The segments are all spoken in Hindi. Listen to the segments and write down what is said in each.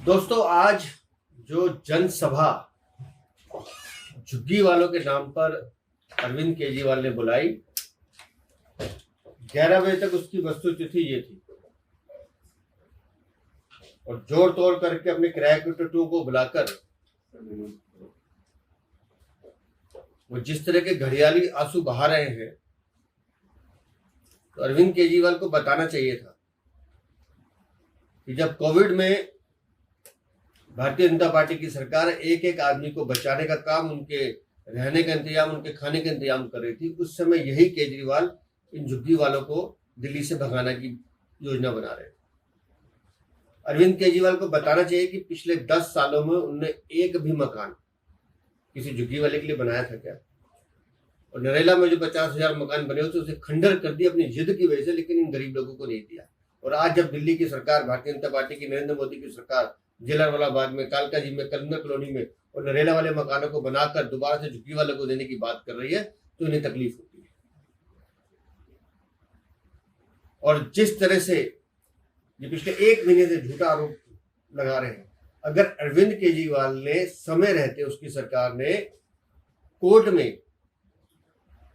दोस्तों, आज जो जनसभा झुग्गी वालों के नाम पर अरविंद केजरीवाल ने बुलाई, 11 बजे तक उसकी वस्तुस्थिति ये थी और जोड़ तोड़ करके अपने किराए के टट्टू को बुलाकर वो जिस तरह के घड़ियाली आंसू बहा रहे हैं, तो अरविंद केजरीवाल को बताना चाहिए था कि जब कोविड में भारतीय जनता पार्टी की सरकार एक एक आदमी को बचाने का काम, उनके रहने का इंतजाम, उनके खाने का इंतजाम कर रही थी, उस समय यही केजरीवाल इन झुग्गी वालों को दिल्ली से भगाने की योजना बना रहे थे। अरविंद केजरीवाल को बताना चाहिए कि पिछले 10 सालों में उन्होंने एक भी मकान किसी झुग्गी वाले के लिए बनाया था क्या? और नरेला में जो 50,000 मकान बने होते उसे खंडर कर दिया अपनी जिद की वजह से, लेकिन इन गरीब लोगों को नहीं दिया। और आज जब दिल्ली की सरकार, भारतीय जनता पार्टी की, नरेंद्र मोदी की सरकार जलियांवाला बाग में, कालका जी में, कलंदर कॉलोनी में और नरेला वाले मकानों को बनाकर दोबारा से झुग्गी वालों को देने की बात कर रही है, तो इन्हें तकलीफ होती है। और जिस तरह से ये पिछले 1 महीने से झूठा आरोप लगा रहे हैं, अगर अरविंद केजरीवाल ने समय रहते उसकी सरकार ने कोर्ट में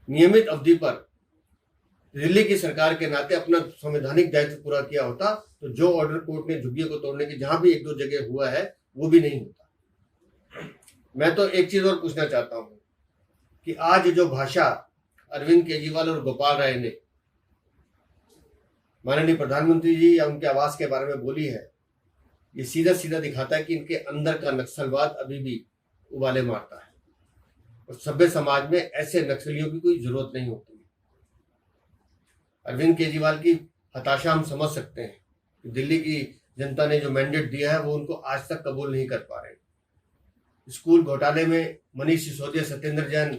नियमित अवधि पर दिल्ली की सरकार के नाते अपना संवैधानिक दायित्व पूरा किया होता, तो जो ऑर्डर कोर्ट ने झुग्गियों को तोड़ने की जहां भी 1-2 जगह हुआ है वो भी नहीं होता। मैं तो एक चीज और पूछना चाहता हूं कि आज जो भाषा अरविंद केजरीवाल और गोपाल राय ने माननीय प्रधानमंत्री जी या उनके आवास के बारे में बोली है, ये सीधा सीधा दिखाता है कि इनके अंदर का नक्सलवाद अभी भी उबाले मारता है और सभ्य समाज में ऐसे नक्सलियों की कोई जरूरत नहीं होती। अरविंद केजरीवाल की हताशा हम समझ सकते हैं कि दिल्ली की जनता ने जो मैंडेट दिया है वो उनको आज तक कबूल नहीं कर पा रहे। स्कूल घोटाले में मनीष सिसोदिया, सत्येंद्र जैन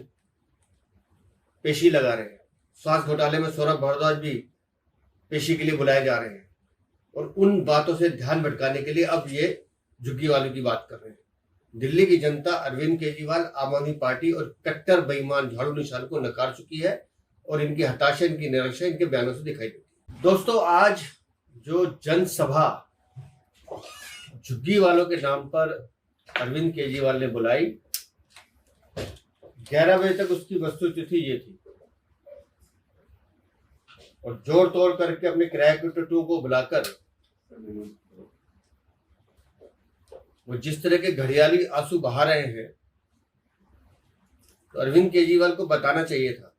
पेशी लगा रहे हैं। स्वास्थ्य घोटाले में सौरभ भारद्वाज भी पेशी के लिए बुलाए जा रहे हैं और उन बातों से ध्यान भटकाने के लिए अब ये झुग्गी वालों की बात कर रहे हैं। दिल्ली की जनता अरविंद केजरीवाल, आम आदमी पार्टी और कट्टर बेईमान झाड़ू निशान को नकार चुकी है और इनकी हताशा, इनकी निराशा इनके बयानों से दिखाई देती है। दोस्तों, आज जो जनसभा झुग्गी वालों के नाम पर अरविंद केजरीवाल ने बुलाई, 11 बजे तक उसकी वस्तुस्थिति ये थी और जोड़ तोड़ करके अपने किराए के टट्टू को बुलाकर वो जिस तरह के घड़ियाली आंसू बहा रहे हैं, तो अरविंद केजरीवाल को बताना चाहिए था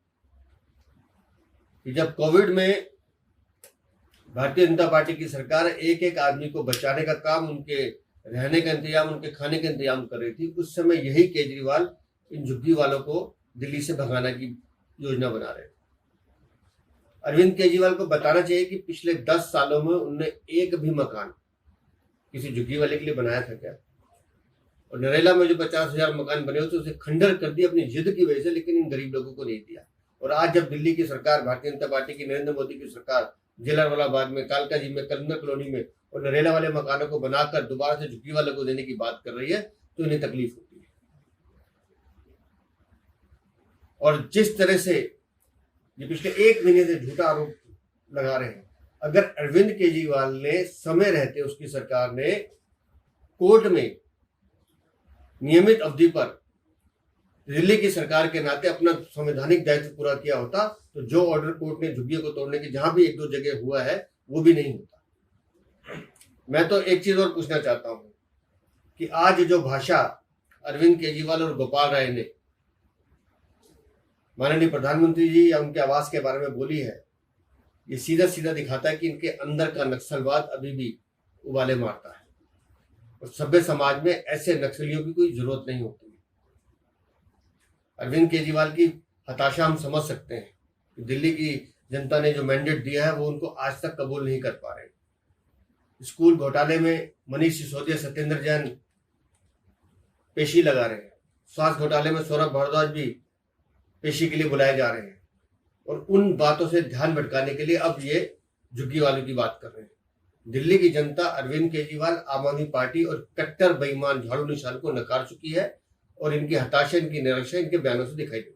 कि जब कोविड में भारतीय जनता पार्टी की सरकार एक एक आदमी को बचाने का काम, उनके रहने का इंतजाम, उनके खाने का इंतजाम कर रही थी, उस समय यही केजरीवाल इन झुग्गी वालों को दिल्ली से भगाने की योजना बना रहे थे। अरविंद केजरीवाल को बताना चाहिए कि पिछले 10 सालों में उन्होंने एक भी मकान किसी झुग्गी वाले के लिए बनाया था क्या? और नरेला में जो 50,000 मकान बने होते उसे खंडर कर दिया अपनी जिद की वजह से, लेकिन इन गरीब लोगों को नहीं दिया। और आज जब दिल्ली की सरकार, भारतीय जनता पार्टी की, नरेंद्र मोदी की सरकार जलियांवाला बाग में, कालका जी में, कलंदर कॉलोनी में और नरेला वाले मकानों को बनाकर दोबारा से झुग्गी वालों को देने की बात कर रही है, तो इन्हें तकलीफ होती है। और जिस तरह से ये पिछले 1 महीने से झूठा आरोप लगा रहे हैं, अगर अरविंद केजरीवाल ने समय रहते उसकी सरकार ने कोर्ट में नियमित अवधि पर दिल्ली की सरकार के नाते अपना संवैधानिक दायित्व पूरा किया होता, तो जो ऑर्डर कोर्ट ने झुग्गियों को तोड़ने की जहां भी 1-2 जगह हुआ है वो भी नहीं होता। मैं तो एक चीज और पूछना चाहता हूं कि आज जो भाषा अरविंद केजरीवाल और गोपाल राय ने माननीय प्रधानमंत्री जी या उनके आवास के बारे में बोली है, ये सीधा सीधा दिखाता है कि इनके अंदर का नक्सलवाद अभी भी उबाले मारता है और सभ्य समाज में ऐसे नक्सलियों की कोई जरूरत नहीं होती। अरविंद केजरीवाल की हताशा हम समझ सकते हैं कि दिल्ली की जनता ने जो मैंडेट दिया है वो उनको आज तक कबूल नहीं कर पा रहे। स्कूल घोटाले में मनीष सिसोदिया, सत्येंद्र जैन पेशी लगा रहे हैं। स्वास्थ्य घोटाले में सौरभ भारद्वाज भी पेशी के लिए बुलाए जा रहे हैं और उन बातों से ध्यान भटकाने के लिए अब ये झुग्गी वालों की बात कर रहे हैं। दिल्ली की जनता अरविंद केजरीवाल, आम आदमी पार्टी और कट्टर बेईमान झाड़ू निशान को नकार चुकी है और इनकी हताशा, इनकी निराशा इनके बयानों से दिखाई देती है।